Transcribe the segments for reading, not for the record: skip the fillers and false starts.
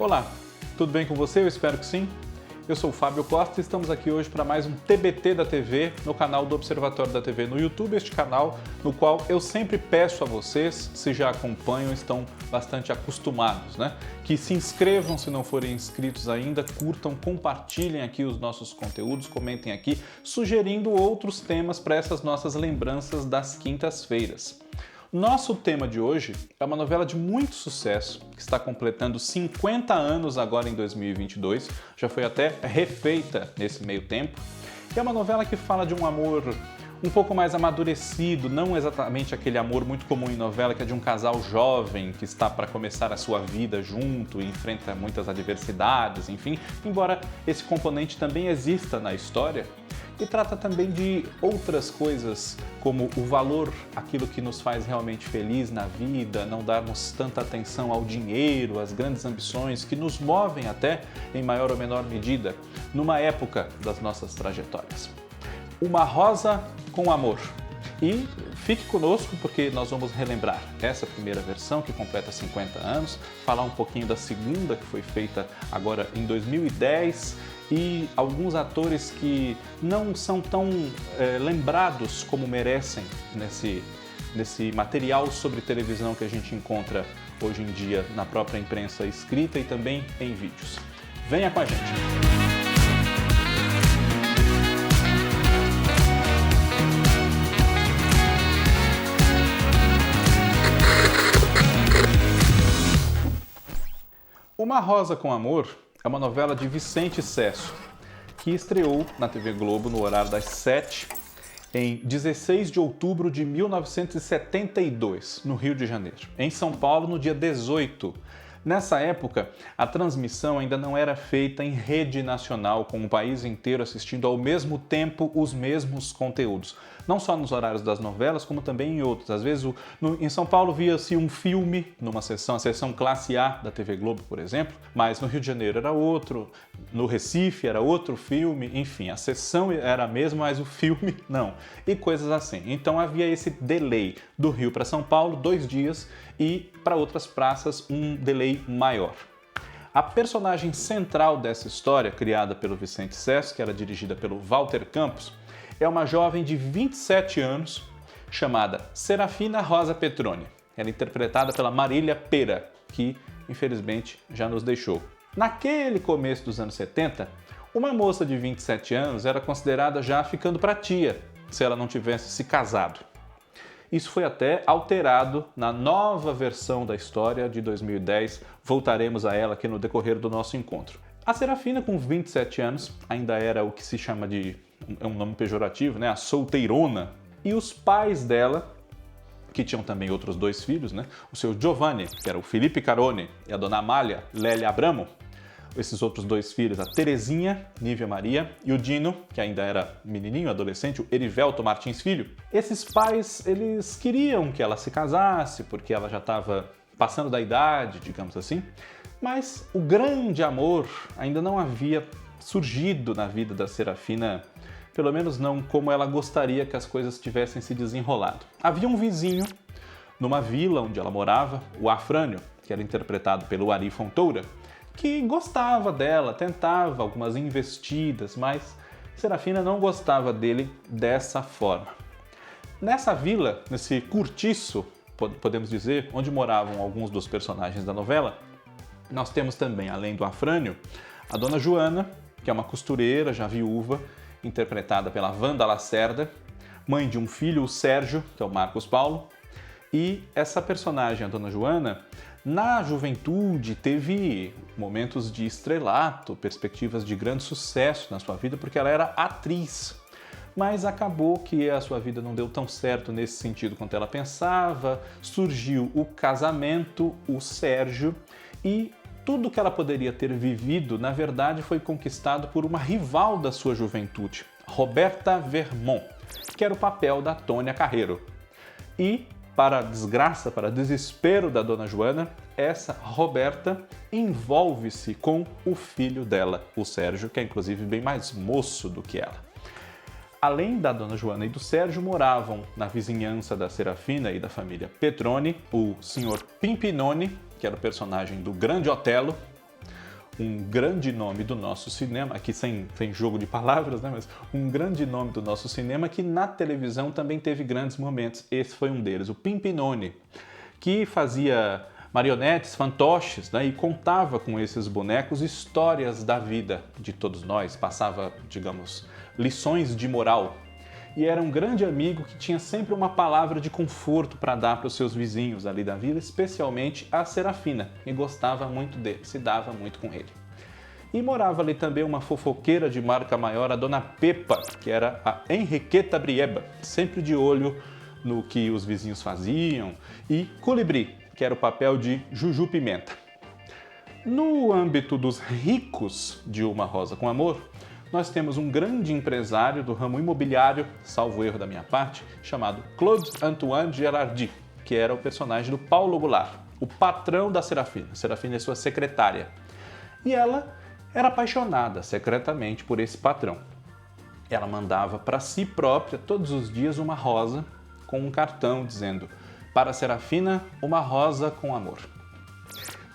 Olá, tudo bem com você? Eu espero que sim. Eu sou o Fábio Costa e estamos aqui hoje para mais um TBT da TV no canal do Observatório da TV no YouTube, este canal no qual eu sempre peço a vocês, se já acompanham, estão bastante acostumados, né? Que se inscrevam se não forem inscritos ainda, curtam, compartilhem aqui os nossos conteúdos, comentem aqui, sugerindo outros temas para essas nossas lembranças das quintas-feiras. Nosso tema de hoje é uma novela de muito sucesso, que está completando 50 anos agora em 2022, já foi até refeita nesse meio tempo. E é uma novela que fala de um amor um pouco mais amadurecido, não exatamente aquele amor muito comum em novela, que é de um casal jovem que está para começar a sua vida junto e enfrenta muitas adversidades, enfim, embora esse componente também exista na história. E trata também de outras coisas, como o valor, aquilo que nos faz realmente feliz na vida, não darmos tanta atenção ao dinheiro, às grandes ambições que nos movem até, em maior ou menor medida, numa época das nossas trajetórias. Uma Rosa com Amor. E fique conosco porque nós vamos relembrar essa primeira versão que completa 50 anos, falar um pouquinho da segunda que foi feita agora em 2010 e alguns atores que não são tão lembrados como merecem nesse material sobre televisão que a gente encontra hoje em dia na própria imprensa escrita e também em vídeos. Venha com a gente! Uma Rosa com Amor é uma novela de Vicente Cesso, que estreou na TV Globo no horário das 7, em 16 de outubro de 1972, no Rio de Janeiro. Em São Paulo, no dia 18. Nessa época, a transmissão ainda não era feita em rede nacional, com o país inteiro assistindo ao mesmo tempo os mesmos conteúdos. Não só nos horários das novelas, como também em outros. Às vezes, em São Paulo via-se um filme numa sessão, a sessão Classe A da TV Globo, por exemplo, mas no Rio de Janeiro era outro, no Recife era outro filme, enfim, a sessão era a mesma, mas o filme não, e coisas assim. Então havia esse delay do Rio para São Paulo, 2 dias, e para outras praças um delay maior. A personagem central dessa história, criada pelo Vicente Cesso, que era dirigida pelo Walter Campos, é uma jovem de 27 anos chamada Serafina Rosa Petroni. Ela é interpretada pela Marília Pêra, que infelizmente já nos deixou. Naquele começo dos anos 70, uma moça de 27 anos era considerada já ficando para tia, se ela não tivesse se casado. Isso foi até alterado na nova versão da história de 2010, voltaremos a ela aqui no decorrer do nosso encontro. A Serafina, com 27 anos, ainda era o que se chama de, é um nome pejorativo, né? A solteirona. E os pais dela, que tinham também outros 2 filhos, né? O seu Giovanni, que era o Felipe Carone, e a dona Amália Lélia Abramo. Esses outros 2 filhos, a Terezinha, Nívia Maria, e o Dino, que ainda era menininho, adolescente, o Erivelto Martins Filho. Esses pais, eles queriam que ela se casasse, porque ela já estava passando da idade, digamos assim, mas o grande amor ainda não havia surgido na vida da Serafina, pelo menos não como ela gostaria que as coisas tivessem se desenrolado. Havia um vizinho, numa vila onde ela morava, o Afrânio, que era interpretado pelo Ari Fontoura, que gostava dela, tentava algumas investidas, mas Serafina não gostava dele dessa forma. Nessa vila, nesse cortiço, podemos dizer, onde moravam alguns dos personagens da novela, nós temos também, além do Afrânio, a dona Joana, que é uma costureira já viúva, interpretada pela Wanda Lacerda, mãe de um filho, o Sérgio, que é o Marcos Paulo, e essa personagem, a dona Joana, na juventude teve momentos de estrelato, perspectivas de grande sucesso na sua vida, porque ela era atriz. Mas acabou que a sua vida não deu tão certo nesse sentido quanto ela pensava, surgiu o casamento, o Sérgio, e tudo que ela poderia ter vivido, na verdade, foi conquistado por uma rival da sua juventude, Roberta Vermont, que era o papel da Tônia Carreiro. E, para desgraça, para desespero da dona Joana, essa Roberta envolve-se com o filho dela, o Sérgio, que é inclusive bem mais moço do que ela. Além da dona Joana e do Sérgio, moravam na vizinhança da Serafina e da família Petroni, o senhor Pimpinone, que era o personagem do Grande Otelo, um grande nome do nosso cinema, aqui sem jogo de palavras, né? Mas um grande nome do nosso cinema que na televisão também teve grandes momentos. Esse foi um deles, o Pimpinone, que fazia marionetes, fantoches, né? E contava com esses bonecos histórias da vida de todos nós, passava, digamos, lições de moral. E era um grande amigo que tinha sempre uma palavra de conforto para dar para os seus vizinhos ali da vila, especialmente a Serafina, que gostava muito dele, se dava muito com ele. E morava ali também uma fofoqueira de marca maior, a Dona Pepa, que era a Henriqueta Brieba, sempre de olho no que os vizinhos faziam, e Colibri, que era o papel de Juju Pimenta. No âmbito dos ricos de Uma Rosa com Amor, nós temos um grande empresário do ramo imobiliário, salvo erro da minha parte, chamado Claude Antoine Girardi, que era o personagem do Paulo Goulart, o patrão da Serafina. Serafina é sua secretária. E ela era apaixonada secretamente por esse patrão. Ela mandava para si própria todos os dias uma rosa com um cartão dizendo: para a Serafina, uma rosa com amor.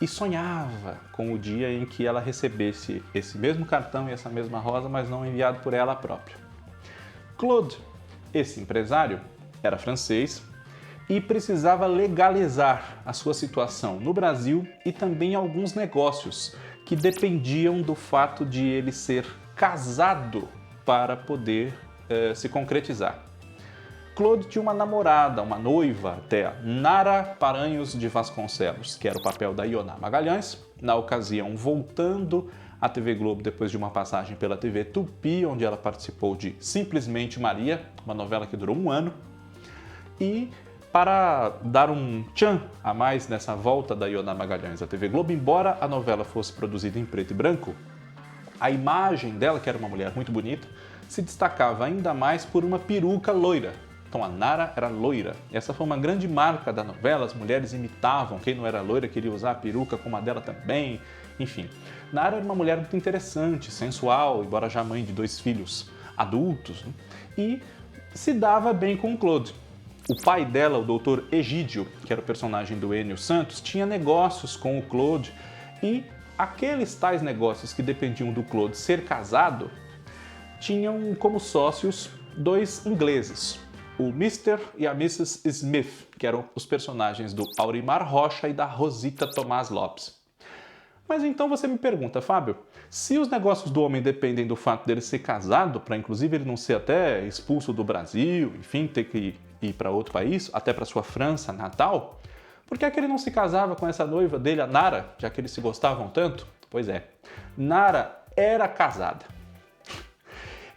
E sonhava com o dia em que ela recebesse esse mesmo cartão e essa mesma rosa, mas não enviado por ela própria. Claude, esse empresário, era francês e precisava legalizar a sua situação no Brasil e também alguns negócios que dependiam do fato de ele ser casado para poder se concretizar. Claude tinha uma namorada, uma noiva até, Nara Paranhos de Vasconcelos, que era o papel da Ioná Magalhães, na ocasião voltando à TV Globo depois de uma passagem pela TV Tupi, onde ela participou de Simplesmente Maria, uma novela que durou 1 ano. E para dar um tchan a mais nessa volta da Ioná Magalhães à TV Globo, embora a novela fosse produzida em preto e branco, a imagem dela, que era uma mulher muito bonita, se destacava ainda mais por uma peruca loira. Então a Nara era loira. Essa foi uma grande marca da novela, as mulheres imitavam, quem não era loira queria usar a peruca como a dela também, enfim. Nara era uma mulher muito interessante, sensual, embora já mãe de 2 filhos adultos, né? E se dava bem com o Claude. O pai dela, o doutor Egídio, que era o personagem do Enio Santos, tinha negócios com o Claude e aqueles tais negócios que dependiam do Claude ser casado tinham como sócios 2 ingleses, o Mr. e a Mrs. Smith, que eram os personagens do Aurimar Rocha e da Rosita Tomás Lopes. Mas então você me pergunta, Fábio, se os negócios do homem dependem do fato dele ser casado, para inclusive ele não ser até expulso do Brasil, enfim, ter que ir para outro país, até para sua França natal, por que é que ele não se casava com essa noiva dele, a Nara, já que eles se gostavam tanto? Pois é, Nara era casada.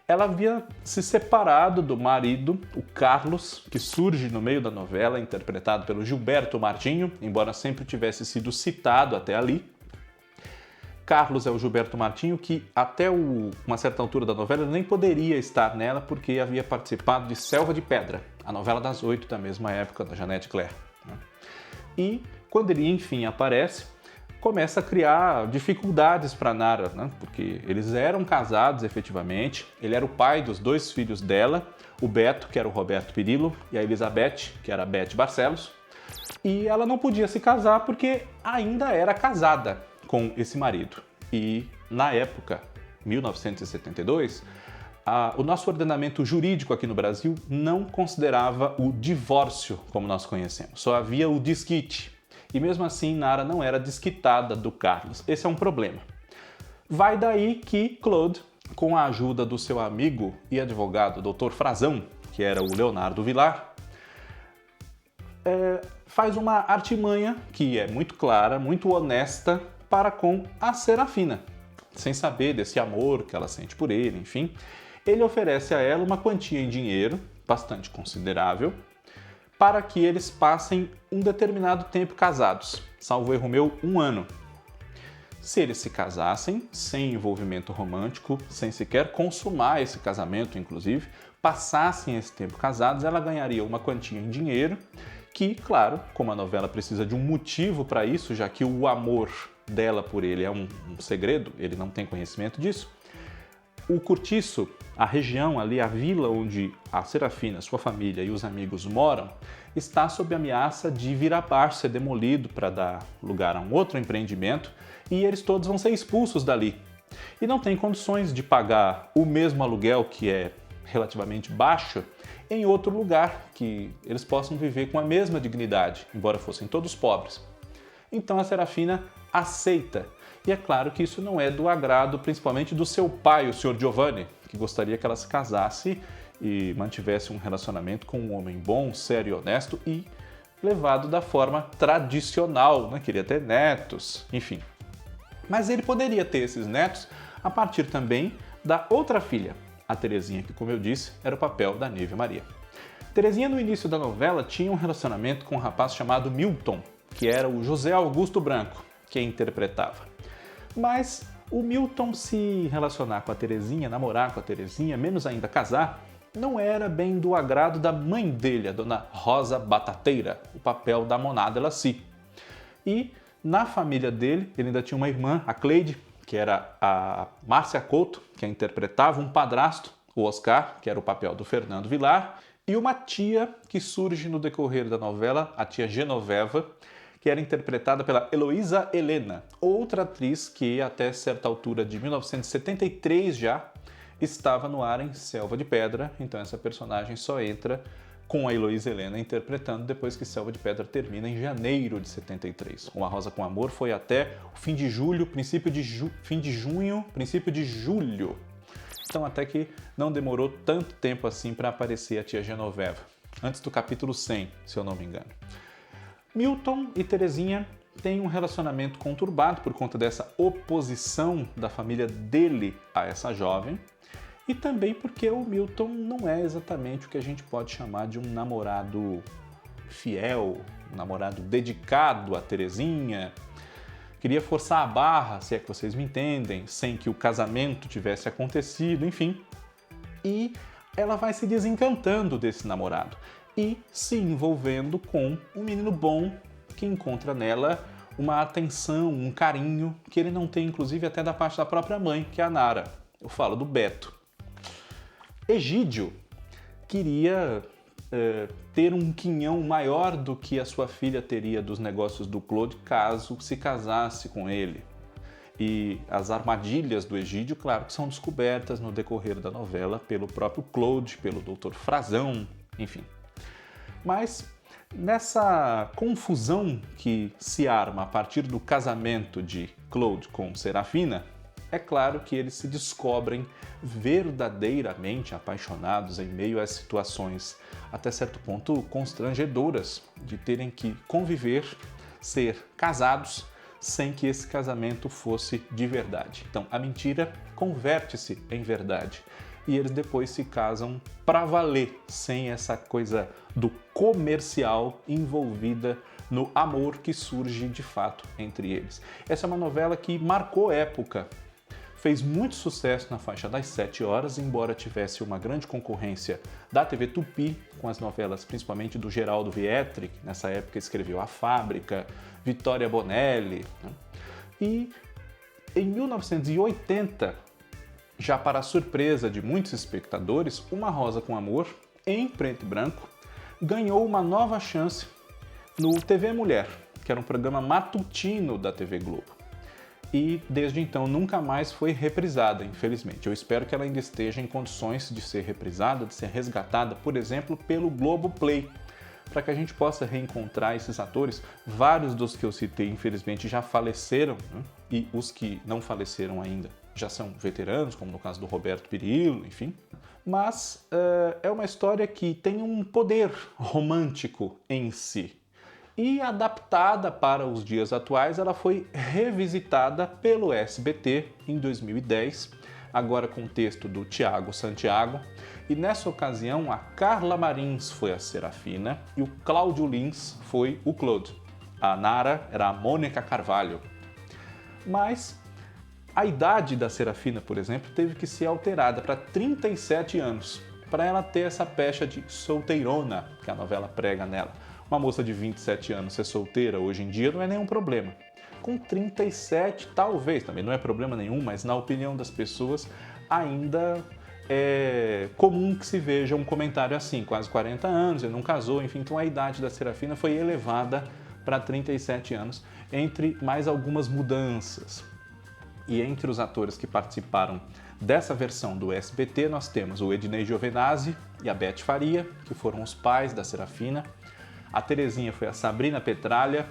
Ela havia se separado do marido, o Carlos, que surge no meio da novela, interpretado pelo Gilberto Martinho, embora sempre tivesse sido citado até ali. Carlos é o Gilberto Martinho, que até uma certa altura da novela nem poderia estar nela porque havia participado de Selva de Pedra, a novela das 8 da mesma época, da Janete Claire. E quando ele enfim aparece, começa a criar dificuldades para Nara, né? Porque eles eram casados efetivamente, ele era o pai dos 2 filhos dela, o Beto, que era o Roberto Pirillo, e a Elizabeth, que era a Beth Barcelos, e ela não podia se casar porque ainda era casada com esse marido. E na época, 1972, o nosso ordenamento jurídico aqui no Brasil não considerava o divórcio como nós conhecemos, só havia o desquite. E mesmo assim, Nara não era desquitada do Carlos. Esse é um problema. Vai daí que Claude, com a ajuda do seu amigo e advogado Dr. Frazão, que era o Leonardo Vilar, faz uma artimanha que é muito clara, muito honesta para com a Serafina. Sem saber desse amor que ela sente por ele, enfim, ele oferece a ela uma quantia em dinheiro, bastante considerável, para que eles passem um determinado tempo casados, salvo erro meu, 1 ano. Se eles se casassem, sem envolvimento romântico, sem sequer consumar esse casamento, inclusive, passassem esse tempo casados, ela ganharia uma quantia em dinheiro, que, claro, como a novela precisa de um motivo para isso, já que o amor dela por ele é um segredo, ele não tem conhecimento disso, O Cortiço, a região ali, a vila onde a Serafina, sua família e os amigos moram, está sob ameaça de vir abaixo, ser demolido para dar lugar a um outro empreendimento e eles todos vão ser expulsos dali. E não tem condições de pagar o mesmo aluguel, que é relativamente baixo, em outro lugar que eles possam viver com a mesma dignidade, embora fossem todos pobres. Então a Serafina aceita. E é claro que isso não é do agrado, principalmente do seu pai, o Sr. Giovanni, que gostaria que ela se casasse e mantivesse um relacionamento com um homem bom, sério e honesto e levado da forma tradicional, né? Queria ter netos, enfim. Mas ele poderia ter esses netos a partir também da outra filha, a Terezinha, que, como eu disse, era o papel da Nívia Maria. Terezinha, no início da novela, tinha um relacionamento com um rapaz chamado Milton, que era o José Augusto Branco, que interpretava. Mas o Milton se relacionar com a Terezinha, namorar com a Terezinha, menos ainda casar, não era bem do agrado da mãe dele, a dona Rosa Batateira, o papel da Monada Lacy. E na família dele, ele ainda tinha uma irmã, a Cleide, que era a Márcia Couto, que interpretava um padrasto, o Oscar, que era o papel do Fernando Vilar, e uma tia que surge no decorrer da novela, a tia Genoveva, que era interpretada pela Heloísa Helena, outra atriz que até certa altura de 1973 já estava no ar em Selva de Pedra, então essa personagem só entra com a Heloísa Helena interpretando depois que Selva de Pedra termina em janeiro de 73. Uma Rosa com Amor foi até o fim de julho, fim de junho, princípio de julho. Então até que não demorou tanto tempo assim para aparecer a tia Genoveva, antes do capítulo 100, se eu não me engano. Milton e Terezinha têm um relacionamento conturbado por conta dessa oposição da família dele a essa jovem e também porque o Milton não é exatamente o que a gente pode chamar de um namorado fiel, um namorado dedicado a Terezinha. Queria forçar a barra, se é que vocês me entendem, sem que o casamento tivesse acontecido, enfim. E ela vai se desencantando desse namorado e se envolvendo com um menino bom que encontra nela uma atenção, um carinho que ele não tem, inclusive, até da parte da própria mãe, que é a Nara. Eu falo do Beto. Egídio queria ter um quinhão maior do que a sua filha teria dos negócios do Claude caso se casasse com ele. E as armadilhas do Egídio, claro, que são descobertas no decorrer da novela pelo próprio Claude, pelo Dr. Frazão, enfim. Mas nessa confusão que se arma a partir do casamento de Claude com Serafina, é claro que eles se descobrem verdadeiramente apaixonados em meio a situações até certo ponto constrangedoras de terem que conviver, ser casados, sem que esse casamento fosse de verdade. Então a mentira converte-se em verdade. E eles depois se casam para valer, sem essa coisa do comercial envolvida no amor que surge de fato entre eles. Essa é uma novela que marcou época, fez muito sucesso na faixa das 7 horas, embora tivesse uma grande concorrência da TV Tupi, com as novelas principalmente do Geraldo Vietri, que nessa época escreveu A Fábrica, Vitória Bonelli. Né? E em 1980, já para a surpresa de muitos espectadores, Uma Rosa com Amor, em preto e branco, ganhou uma nova chance no TV Mulher, que era um programa matutino da TV Globo. E desde então nunca mais foi reprisada, infelizmente. Eu espero que ela ainda esteja em condições de ser reprisada, de ser resgatada, por exemplo, pelo Globoplay, para que a gente possa reencontrar esses atores. Vários dos que eu citei, infelizmente, já faleceram, né? E os que não faleceram ainda já são veteranos, como no caso do Roberto Pirillo, enfim. Mas é uma história que tem um poder romântico em si. E adaptada para os dias atuais, ela foi revisitada pelo SBT em 2010, agora com o texto do Tiago Santiago. E nessa ocasião, a Carla Marins foi a Serafina e o Cláudio Lins foi o Claude. A Nara era a Mônica Carvalho. Mas a idade da Serafina, por exemplo, teve que ser alterada para 37 anos, para ela ter essa pecha de solteirona que a novela prega nela. Uma moça de 27 anos ser solteira hoje em dia não é nenhum problema. com 37, talvez, também não é problema nenhum, mas na opinião das pessoas ainda é comum que se veja um comentário assim, quase 40 anos, ele não casou, enfim, então a idade da Serafina foi elevada para 37 anos, entre mais algumas mudanças. E entre os atores que participaram dessa versão do SBT, nós temos o Ednei Giovenazzi e a Beth Faria, que foram os pais da Serafina. A Terezinha foi a Sabrina Petralha,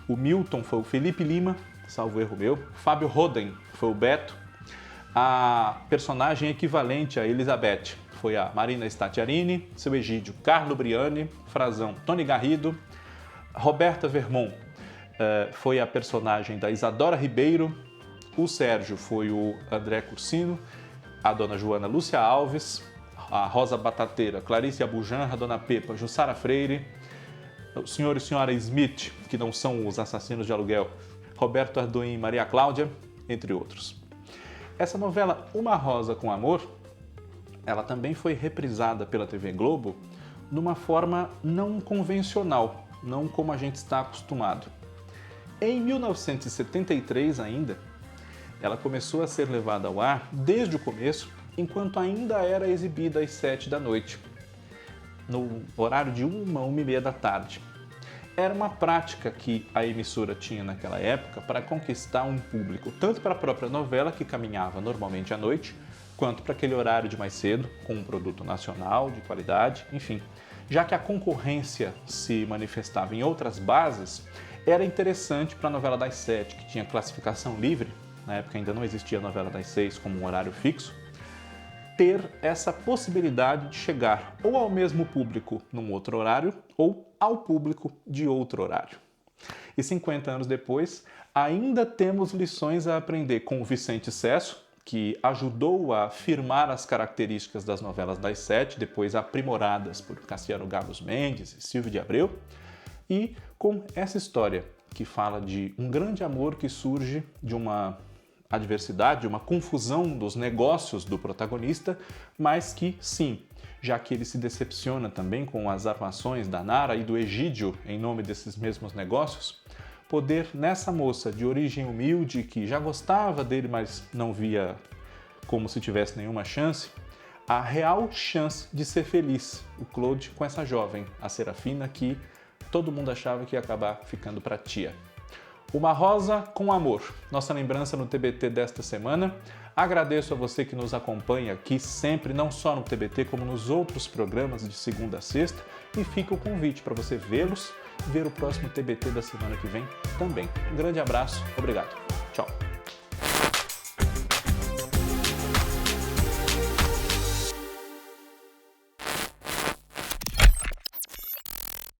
o Milton foi o Felipe Lima, salvo erro meu, Fábio Roden foi o Beto, a personagem equivalente a Elizabeth foi a Marina Statiarini, seu Egídio Carlo Briani, Frazão Tony Garrido, Roberta Vermont foi a personagem da Isadora Ribeiro, o Sérgio foi o André Cursino, a dona Joana Lúcia Alves, a Rosa Batateira Clarice Abujan, a dona Pepa Jussara Freire, o senhor e senhora Smith, que não são os assassinos de aluguel, Roberto Arduin e Maria Cláudia, entre outros. Essa novela Uma Rosa com Amor, ela também foi reprisada pela TV Globo numa forma não convencional, não como a gente está acostumado. Em 1973 ainda, ela começou a ser levada ao ar desde o começo, enquanto ainda era exibida às 7 da noite, no horário de 1h30 da tarde. Era uma prática que a emissora tinha naquela época para conquistar um público, tanto para a própria novela, que caminhava normalmente à noite, quanto para aquele horário de mais cedo, com um produto nacional, de qualidade, enfim. Já que a concorrência se manifestava em outras bases, era interessante para a novela das 7, que tinha classificação livre, na época ainda não existia a novela das 6 como um horário fixo, ter essa possibilidade de chegar ou ao mesmo público num outro horário ou ao público de outro horário. E 50 anos depois, ainda temos lições a aprender com o Vicente Sesso, que ajudou a firmar as características das novelas das 7, depois aprimoradas por Cassiano Gabos Mendes e Silvio de Abreu, e com essa história que fala de um grande amor que surge de uma adversidade, uma confusão dos negócios do protagonista, mas que, sim, já que ele se decepciona também com as armações da Nara e do Egídio em nome desses mesmos negócios, poder nessa moça de origem humilde, que já gostava dele, mas não via como se tivesse nenhuma chance, a real chance de ser feliz, o Claude com essa jovem, a Serafina, que todo mundo achava que ia acabar ficando para tia. Uma Rosa com Amor, nossa lembrança no TBT desta semana. Agradeço a você que nos acompanha aqui sempre, não só no TBT, como nos outros programas de segunda a sexta. E fica o convite para você vê-los e ver o próximo TBT da semana que vem também. Um grande abraço, obrigado. Tchau.